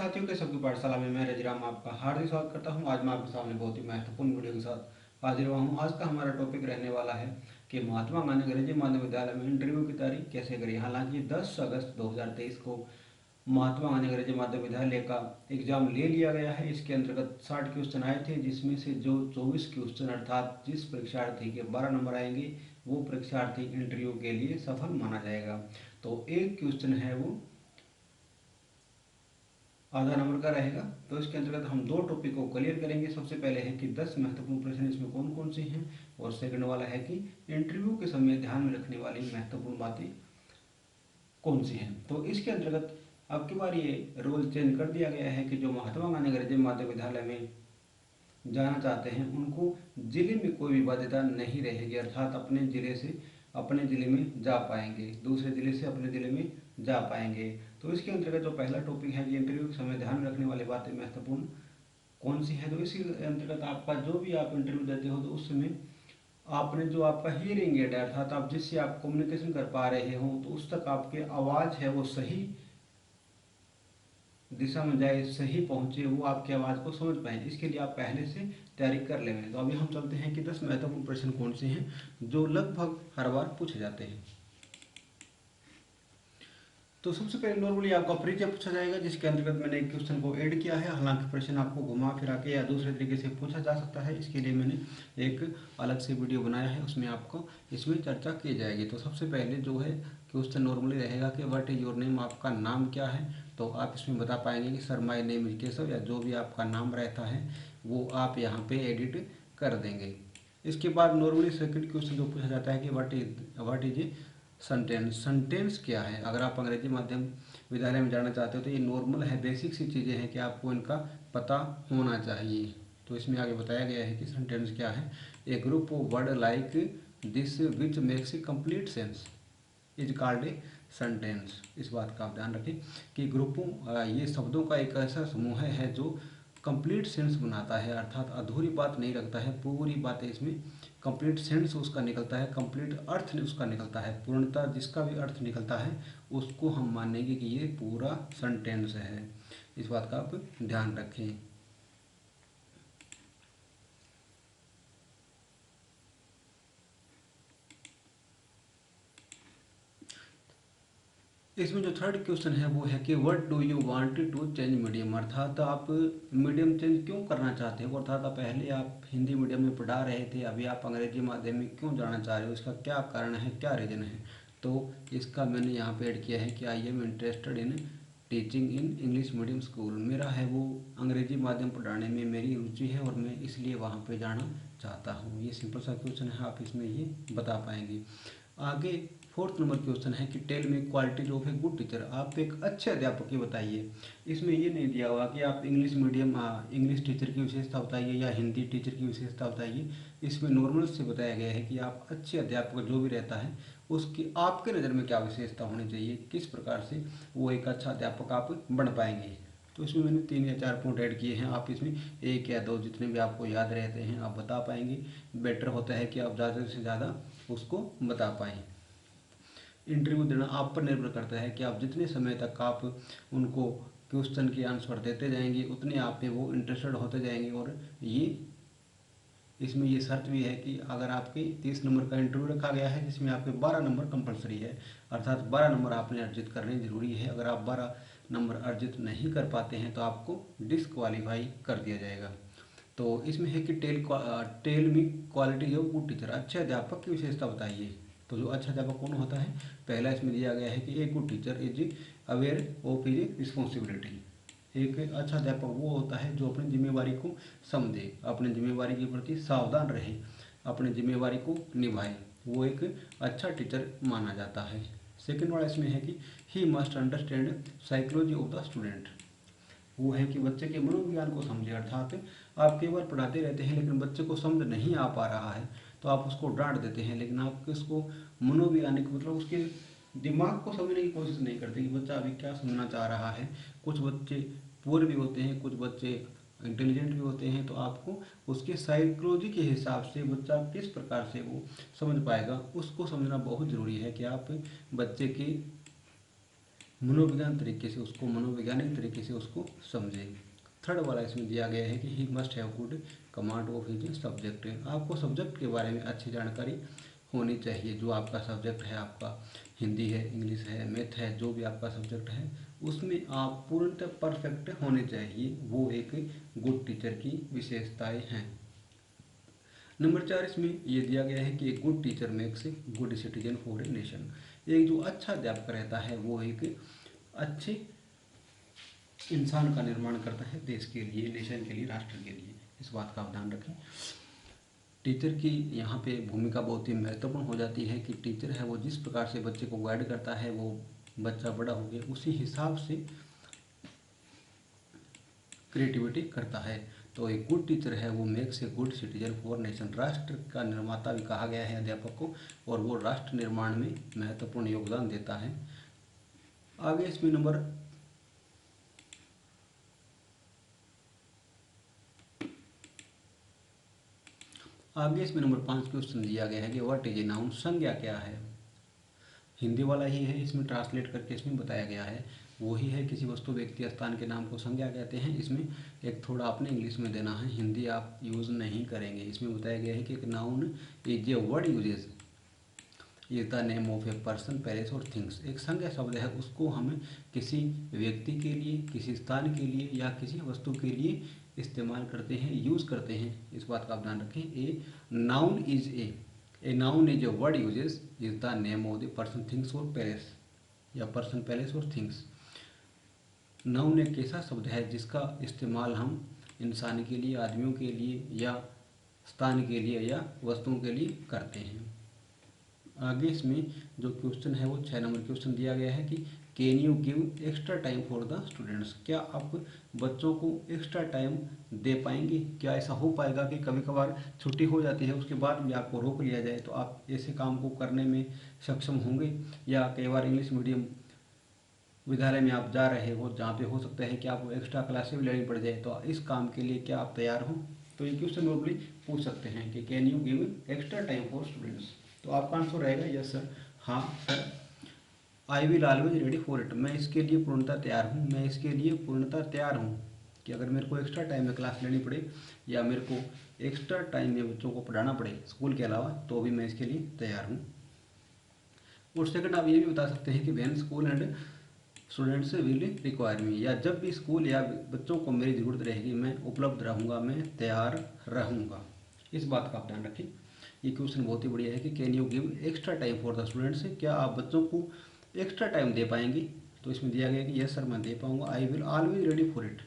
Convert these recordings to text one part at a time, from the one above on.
साथियों, के सबकी पाठशाला में मैं रजराम आपका हार्दिक स्वागत करता हूं। आज मैं आपके सामने बहुत ही महत्वपूर्ण वीडियो के साथ हाजिर हुआ हूं। आज का हमारा टॉपिक रहने वाला है कि महात्मा गांधी अंग्रेजी माध्यम विद्यालय में इंटरव्यू की तैयारी कैसे करें। हालांकि 10 अगस्त 2023 को महात्मा गांधी अंग्रेजी माध्यम विद्यालय का एग्जाम ले लिया गया है। इसके अंतर्गत 60 क्वेश्चन आए थे, जिसमें से जो 24 क्वेश्चन अर्थात जिस परीक्षार्थी के 12 नंबर आएंगे वो परीक्षार्थी इंटरव्यू के लिए सफल माना जाएगा। तो एक क्वेश्चन है वो आधा नंबर का रहेगा। तो इसके अंतर्गत हम दो टॉपिक को क्लियर करेंगे। सबसे पहले है कि 10 महत्वपूर्ण प्रश्न इसमें कौन कौन से हैं, और सेकंड वाला है कि इंटरव्यू के समय ध्यान में रखने वाली महत्वपूर्ण बातें कौन सी हैं। तो इसके अंतर्गत अब की बार ये रूल चेंज कर दिया गया है कि जो महात्मा गांधी अंग्रेजी माध्यम विद्यालय में जाना चाहते हैं उनको जिले में कोई भी बाध्यता नहीं रहेगी, अर्थात अपने जिले में जा पाएंगे, दूसरे जिले से अपने जिले में जा पाएंगे। तो इसके अंतर्गत जो पहला टॉपिक है कि इंटरव्यू के समय ध्यान में रखने वाली बातें महत्वपूर्ण कौन सी है। तो इसी अंतर्गत आपका जो भी आप इंटरव्यू देते हो तो उस समय आपने जो आपका हियरिंग एड है, अर्थात आप जिससे आप कम्युनिकेशन कर पा रहे हो तो उस तक आपके आवाज़ है वो सही दिशा में जाए, सही पहुंचे, वो आपकी आवाज़ को समझ पाए। इसके लिए आप पहले से तैयारी कर लेंगे। तो अभी हम चलते हैं कि 10 महत्वपूर्ण प्रश्न कौन से हैं जो लगभग हर बार पूछे जाते हैं। तो सबसे पहले नॉर्मली आपका परिचय पूछा जाएगा, जिसके अंतर्गत मैंने एक क्वेश्चन को ऐड किया है। हालांकि प्रश्न आपको घुमा फिरा के या दूसरे तरीके से पूछा जा सकता है, इसके लिए मैंने एक अलग से वीडियो बनाया है, उसमें आपको इसमें चर्चा की जाएगी। तो सबसे पहले जो है क्वेश्चन नॉर्मली रहेगा कि व्हाट इज योर नेम, आपका नाम क्या है। तो आप इसमें बता पाएंगे कि sir my name is Keshav, या जो भी आपका नाम रहता है वो आप यहाँ पे एडिट कर देंगे। इसके बाद नॉर्मली सेकंड क्वेश्चन जो पूछा जाता है कि व्हाट इज सेंटेंस क्या है। अगर आप अंग्रेजी माध्यम विद्यालय में जाना चाहते हो तो ये नॉर्मल है, बेसिक सी चीज़ें हैं कि आपको इनका पता होना चाहिए। तो इसमें आगे बताया गया है कि सेंटेंस क्या है। A group of word like this which makes a complete sense is called a sentence. इस बात का आप ध्यान रखें कि ग्रुपों ये शब्दों का एक ऐसा समूह है जो कंप्लीट सेंस बनाता है, अर्थात अधूरी बात नहीं रखता है, पूरी बातें इसमें कंप्लीट सेंस उसका निकलता है, कंप्लीट अर्थ उसका निकलता है। पूर्णतः जिसका भी अर्थ निकलता है उसको हम मानेंगे कि ये पूरा सेंटेंस है। इस बात का आप ध्यान रखें। इसमें जो थर्ड क्वेश्चन है वो है कि what do you want to change medium, अर्थात आप मीडियम चेंज क्यों करना चाहते हो। अर्थात पहले आप हिंदी मीडियम में पढ़ा रहे थे, अभी आप अंग्रेजी माध्यम में क्यों जाना चाह रहे हो, इसका क्या कारण है, क्या रीज़न है। तो इसका मैंने यहाँ पे ऐड किया है कि I am interested in teaching in English medium school. मेरा है वो अंग्रेजी माध्यम पढ़ाने में मेरी रुचि है और मैं इसलिए वहाँ पर जाना चाहता हूँ। ये सिंपल सा क्वेश्चन है, आप इसमें ये बता पाएंगे। आगे फोर्थ नंबर क्वेश्चन है कि टेल में qualities of a good teacher, आप एक अच्छे अध्यापक की बताइए। इसमें ये नहीं दिया हुआ कि आप इंग्लिश मीडियम इंग्लिश टीचर की विशेषता बताइए या हिंदी टीचर की विशेषता बताइए। इसमें नॉर्मल से बताया गया है कि आप अच्छे अध्यापक जो भी रहता है उसकी आपके नज़र में क्या विशेषता होनी चाहिए, किस प्रकार से वो एक अच्छा अध्यापक आप बन पाएंगे। तो इसमें मैंने 3 या 4 पॉइंट ऐड किए हैं, आप इसमें 1 या 2 जितने भी आपको याद रहते हैं आप बता पाएंगे। बेटर होता है कि आप ज़्यादा से ज़्यादा उसको बता पाएँ। इंटरव्यू देना आप पर निर्भर करता है कि आप जितने समय तक आप उनको क्वेश्चन के आंसर देते जाएंगे उतने आप पे वो इंटरेस्टेड होते जाएंगे। और ये इसमें ये शर्त भी है कि अगर आपके 30 नंबर का इंटरव्यू रखा गया है जिसमें आपके 12 नंबर कंपलसरी है, अर्थात 12 नंबर आपने अर्जित करने जरूरी है। अगर आप 12 नंबर अर्जित नहीं कर पाते हैं तो आपको डिसक्वालीफाई कर दिया जाएगा। तो इसमें है कि tell me quality of good teacher, अच्छे अध्यापक की विशेषता बताइए। तो जो अच्छा अध्यापक कौन होता है, पहला इसमें दिया गया है कि a good teacher is aware of his responsibility. एक अच्छा अध्यापक वो होता है जो अपनी जिम्मेवारी को समझे, अपनी जिम्मेवारी के प्रति सावधान रहे, अपनी जिम्मेवारी को निभाए, वो एक अच्छा टीचर माना जाता है। सेकेंड वाला इसमें है कि he must understand psychology of the student, वो है कि बच्चे के मनोविज्ञान को समझे, अर्थात आप कई बार पढ़ाते रहते हैं लेकिन बच्चे को समझ नहीं आ पा रहा है तो आप उसको डांट देते हैं, लेकिन आप इसको मनोवैज्ञानिक मतलब उसके दिमाग को समझने की कोशिश नहीं करते कि बच्चा अभी क्या समझना चाह रहा है। कुछ बच्चे पुअर भी होते हैं, कुछ बच्चे इंटेलिजेंट भी होते हैं, तो आपको उसके साइकोलॉजी के हिसाब से बच्चा किस प्रकार से वो समझ पाएगा उसको समझना बहुत ज़रूरी है कि आप बच्चे की मनोविज्ञान तरीके से उसको, मनोवैज्ञानिक तरीके से उसको समझें। थर्ड वाला इसमें दिया गया है कि he must have good command of his subject. आपको सब्जेक्ट के बारे में अच्छी जानकारी होनी चाहिए। जो आपका सब्जेक्ट है, आपका हिंदी है, इंग्लिश है, मैथ है, जो भी आपका सब्जेक्ट है उसमें आप पूर्णतः परफेक्ट होने चाहिए। वो एक गुड टीचर की विशेषताएं हैं। नंबर 4 इसमें ये दिया गया है कि एक good teacher makes a good citizen for a nation. एक जो अच्छा अध्यापक रहता है वो एक अच्छे इंसान का निर्माण करता है, देश के लिए, नेशन के लिए, राष्ट्र के लिए। इस बात का आप ध्यान रखें। टीचर की यहाँ पे भूमिका बहुत ही महत्वपूर्ण हो जाती है कि टीचर है वो जिस प्रकार से बच्चे को गाइड करता है, वो बच्चा बड़ा हो गया उसी हिसाब से क्रिएटिविटी करता है। तो एक गुड टीचर है वो makes a good citizen for nation. राष्ट्र का निर्माता भी कहा गया है अध्यापक को, और वो राष्ट्र निर्माण में महत्वपूर्ण योगदान देता है। आगे इसमें नंबर आगे इसमें नंबर 5 क्वेश्चन दिया गया है कि व्हाट इज ए नाउन। संज्ञा क्या है। हिंदी वाला ही है, इसमें ट्रांसलेट करके इसमें बताया गया है। वही है, किसी वस्तु, व्यक्ति, स्थान के नाम को संज्ञा कहते हैं। इसमें एक थोड़ा आपने इंग्लिश में देना है, हिंदी आप यूज़ नहीं करेंगे। इसमें बताया गया है कि एक noun is a word uses is the name of a person, place और थिंग्स। एक संज्ञा शब्द है, उसको हमें किसी व्यक्ति के लिए, किसी स्थान के लिए या किसी वस्तु के लिए इस्तेमाल करते हैं, यूज़ करते हैं। इस बात का आप ध्यान रखें। A noun is a word uses is the name of the person, things और प्लेस, या पर्सन, प्लेस और थिंग्स। नाउन एक ऐसा शब्द है जिसका इस्तेमाल हम इंसान के लिए, आदमियों के लिए या स्थान के लिए या वस्तुओं के लिए करते हैं। आगे इसमें जो क्वेश्चन है वो 6 नंबर क्वेश्चन दिया गया है कि can you give extra time for the students. क्या आप बच्चों को एक्स्ट्रा टाइम दे पाएंगे। क्या ऐसा हो पाएगा कि कभी कभार छुट्टी हो जाती है उसके बाद भी आपको रोक लिया जाए, तो आप ऐसे काम को करने में सक्षम होंगे। या कई बार इंग्लिश मीडियम विद्यालय में आप जा रहे हो जहाँ पे हो सकता है कि आपको एक्स्ट्रा क्लासेस भी लेनी पड़ जाए, तो इस काम के लिए क्या आप तैयार हो। तो ये क्वेश्चन नॉर्मली पूछ सकते हैं कि can you give extra time for students. तो आपका आंसर रहेगा यस सर, हाँ sir, I will always ready for it. मैं इसके लिए पूर्णतः तैयार हूँ, मैं इसके लिए पूर्णतः तैयार हूँ कि अगर मेरे को एक्स्ट्रा टाइम में क्लास लेनी पड़े या मेरे को एक्स्ट्रा टाइम में बच्चों को पढ़ाना पड़े स्कूल के अलावा, तो भी मैं इसके लिए तैयार हूँ। और सेकंड आप ये भी बता सकते हैं कि when school and students will require me, या जब भी स्कूल या बच्चों को मेरी ज़रूरत रहेगी मैं उपलब्ध रहूँगा, मैं तैयार रहूँगा। इस बात का आप ध्यान रखें। ये क्वेश्चन बहुत ही बढ़िया है कि can you give extra time for the students. क्या आप बच्चों को एक्स्ट्रा टाइम दे पाएंगे। तो इसमें दिया गया कि यस सर मैं दे पाऊँगा। I will always ready for it.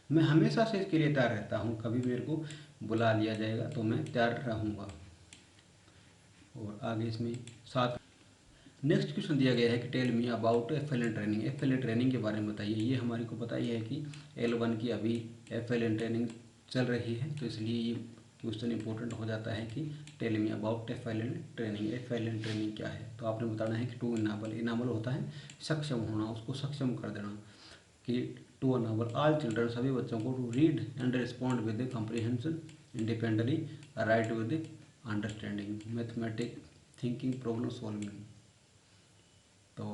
मैं हमेशा से इसके लिए तैयार रहता हूँ, कभी मेरे को बुला लिया जाएगा तो मैं तैयार रहूँगा। और आगे इसमें 7 नेक्स्ट क्वेश्चन दिया गया है कि tell me about FLN training. FLN training के बारे में बताइए। ये हमारे को पता ही है कि L1 की अभी FLN ट्रेनिंग चल रही है, तो इसलिए ये क्वेश्चन इंपॉर्टेंट हो जाता है कि tell me about FLN training. FLN training क्या है, तो आपने बताना है कि टू इनाबल। इनाबल होता है सक्षम होना, उसको सक्षम कर देना। कि टू इनाबल ऑल चिल्ड्रन, सभी बच्चों को to read and respond with comprehension independently, write with understanding, mathematic thinking, problem solving. तो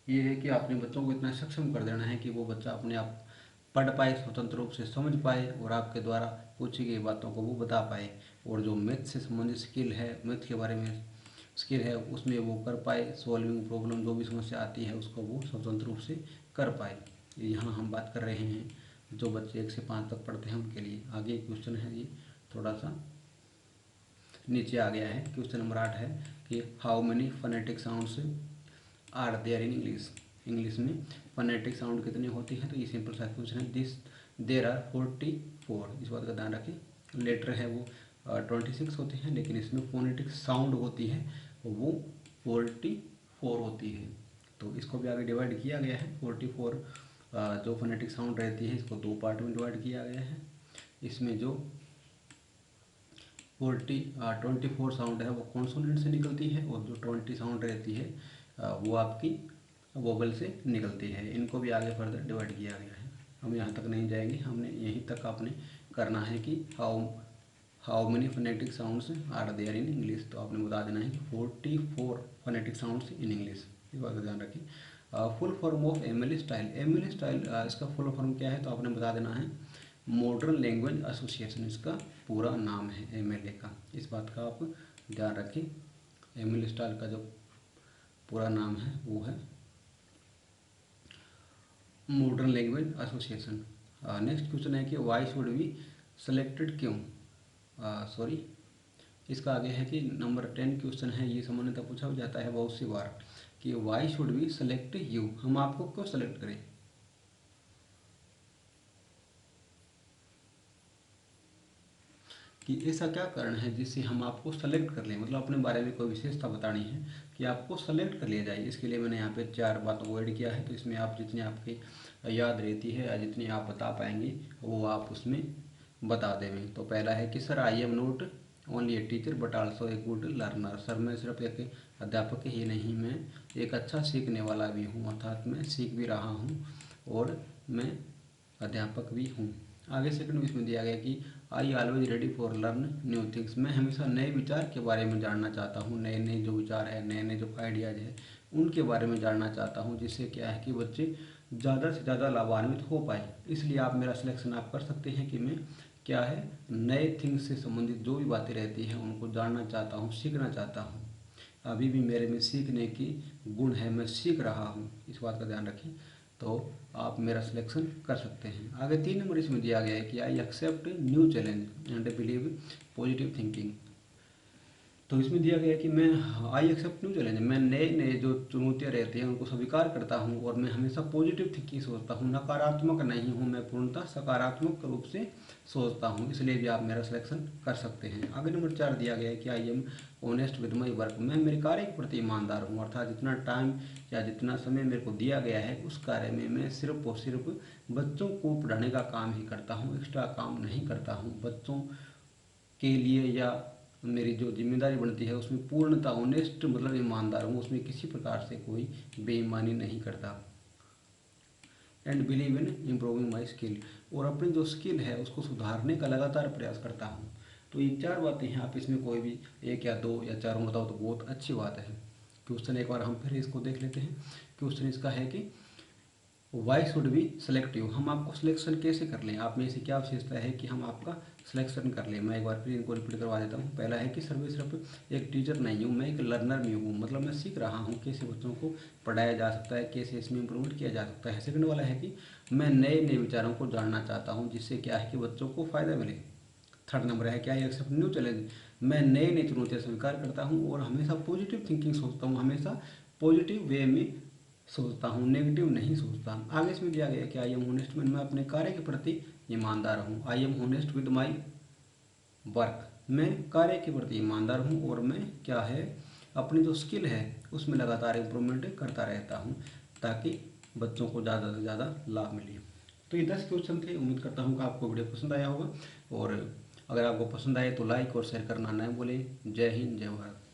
ये है कि आपने बच्चों को इतना सक्षम कर देना है कि वो बच्चा अपने आप पढ़ पाए, स्वतंत्र रूप से समझ पाए और आपके द्वारा पूछी गई बातों को वो बता पाए। और जो मैथ से संबंधित स्किल है, मैथ के बारे में स्किल है, उसमें वो कर पाए, सॉल्विंग प्रॉब्लम, जो भी समस्या आती है उसको वो स्वतंत्र रूप से कर पाए। यहाँ हम बात कर रहे हैं जो बच्चे 1 से 5 तक पढ़ते हैं उनके लिए। आगे क्वेश्चन है, ये थोड़ा सा नीचे आ गया है। क्वेश्चन नंबर 8 है कि how many phonetic sounds are there in English. English में फोनेटिक साउंड कितने होती है, तो ये सिंपल सा क्वेश्चन है। This there are 44। इस बात का ध्यान रखें। लेटर है वो 26 होते हैं, लेकिन इसमें फोनेटिक साउंड होती है वो 44 होती है। तो इसको भी आगे डिवाइड किया गया है। 44 जो फोनेटिक साउंड रहती है इसको 2 पार्ट में डिवाइड किया गया है। इसमें जो 24 साउंड है वो कॉन्सोनेंट से निकलती है, और जो 20 साउंड रहती है वो आपकी वोबल से निकलती है। इनको भी आगे फर्दर डिवाइड किया गया है। हम यहाँ तक नहीं जाएंगे, हमने यहीं तक आपने करना है कि how many phonetic sounds are there in English. तो आपने बता देना है कि 44 फोनेटिक साउंड्स इन इंग्लिश। इस बात का ध्यान रखें। Full form of M L style, M L style इसका फुल फॉर्म क्या है तो आपने बता देना है। मॉडर्न लैंग्वेज एसोसिएशन इसका पूरा नाम है एम एल ए का, इस बात का आप ध्यान रखें। एम एल स्टाइल का जो पूरा नाम है वो है modern language association. Next question है कि वाई शुड वी सेलेक्टेड क्यों, सॉरी इसका आगे है कि नंबर 10 क्वेश्चन है, ये सामान्यतः पूछा जाता है बहुत सी बार कि why should we select you, हम आपको क्यों सेलेक्ट करें। कि ऐसा क्या कारण है जिससे हम आपको सेलेक्ट कर लें, मतलब अपने बारे में कोई विशेषता बतानी है कि आपको सेलेक्ट कर लिया जाए। इसके लिए मैंने यहाँ पे 4 बातों को ऐड किया है, तो इसमें आप जितनी आपकी याद रहती है या जितनी आप बता पाएंगे वो आप उसमें बता देंगे। तो पहला है कि sir I am not only a teacher but also a good learner, sir मैं सिर्फ एक अध्यापक ही नहीं, मैं एक अच्छा सीखने वाला भी हूँ, अर्थात मैं सीख भी रहा हूँ और मैं अध्यापक भी हूँ। आगे सेकंड इसमें दिया गया कि I always ready for learn new things, मैं हमेशा नए विचार के बारे में जानना चाहता हूँ, नए नए जो विचार है, नए नए जो आइडियाज़ है उनके बारे में जानना चाहता हूँ, जिससे क्या है कि बच्चे ज़्यादा से ज़्यादा लाभान्वित हो पाए। इसलिए आप मेरा सिलेक्शन आप कर सकते हैं कि मैं क्या है नए थिंग्स से संबंधित जो भी बातें रहती हैं उनको जानना चाहता हूँ, सीखना चाहता हूँ। अभी भी मेरे में सीखने की गुण है, मैं सीख रहा हूँ, इस बात का ध्यान रखें। तो आप मेरा सिलेक्शन कर सकते हैं। आगे 3 नंबर इसमें दिया गया है कि I accept new challenge and believe positive thinking. तो इसमें दिया गया है कि मैं आई एक्सेप्ट न्यू चैलेंज, मैं नए नए जो चुनौतियाँ रहती हैं उनको स्वीकार करता हूँ और मैं हमेशा पॉजिटिव थिंकिंग सोचता हूँ, नकारात्मक नहीं हूँ, मैं पूर्णतः सकारात्मक रूप से सोचता हूँ, इसलिए भी आप मेरा सिलेक्शन कर सकते हैं। आगे नंबर 4 दिया गया है कि I am honest with my work, मैं मेरे कार्य के प्रति ईमानदार हूँ, अर्थात जितना टाइम या जितना समय मेरे को दिया गया है उस कार्य में मैं सिर्फ और सिर्फ बच्चों को पढ़ाने का काम ही करता हूँ, एक्स्ट्रा काम नहीं करता हूँ। बच्चों के लिए या मेरी जो जिम्मेदारी बनती है उसमें पूर्णतः ऑनेस्ट मतलब ईमानदार हूँ, उसमें किसी प्रकार से कोई बेईमानी नहीं करता। And believe in improving my skill, और अपनी जो स्किल है उसको सुधारने का लगातार प्रयास करता हूँ। तो ये 4 बातें हैं, आप इसमें कोई भी 1 या 2 या 4 बताओ तो बहुत अच्छी बात है। क्वेश्चन एक बार हम फिर इसको देख लेते हैं। क्वेश्चन इसका है कि वाई शुड बी सेलेक्टिव, हम आपको सिलेक्शन कैसे कर लें, आप में से क्या विशेषता है कि हम आपका सिलेक्शन कर लें। मैं एक बार फिर इनको रिपीट करवा देता हूँ। पहला है कि सिर्फ एक टीचर नहीं हूँ, मैं एक लर्नर भी हूँ, मतलब मैं सीख रहा हूँ कैसे बच्चों को पढ़ाया जा सकता है, कैसे इसमें इम्प्रूवमेंट किया जा सकता है। सेकंड वाला है कि मैं नए नए विचारों को जानना चाहता हूँ, जिससे क्या है कि बच्चों को फ़ायदा मिले। थर्ड नंबर है क्या, एक्सेप्ट न्यू चैलेंज, मैं नए नए चुनौतियाँ स्वीकार करता हूँ और हमेशा पॉजिटिव थिंकिंग सोचता हूँ, हमेशा पॉजिटिव वे में सोचता हूँ, नेगेटिव नहीं सोचता। आगे इसमें दिया गया कि आई एम होनेस्ट, मैं अपने कार्य के प्रति ईमानदार हूँ। I am honest with my work, मैं कार्य के प्रति ईमानदार हूँ और मैं क्या है अपनी जो स्किल है उसमें लगातार इम्प्रूवमेंट करता रहता हूँ ताकि बच्चों को ज़्यादा से ज़्यादा लाभ मिले। तो ये 10 क्वेश्चन थे, उम्मीद करता हूँ कि आपको वीडियो पसंद आया होगा और अगर आपको पसंद आए तो लाइक और शेयर करना न भूलें। जय हिंद, जय भारत।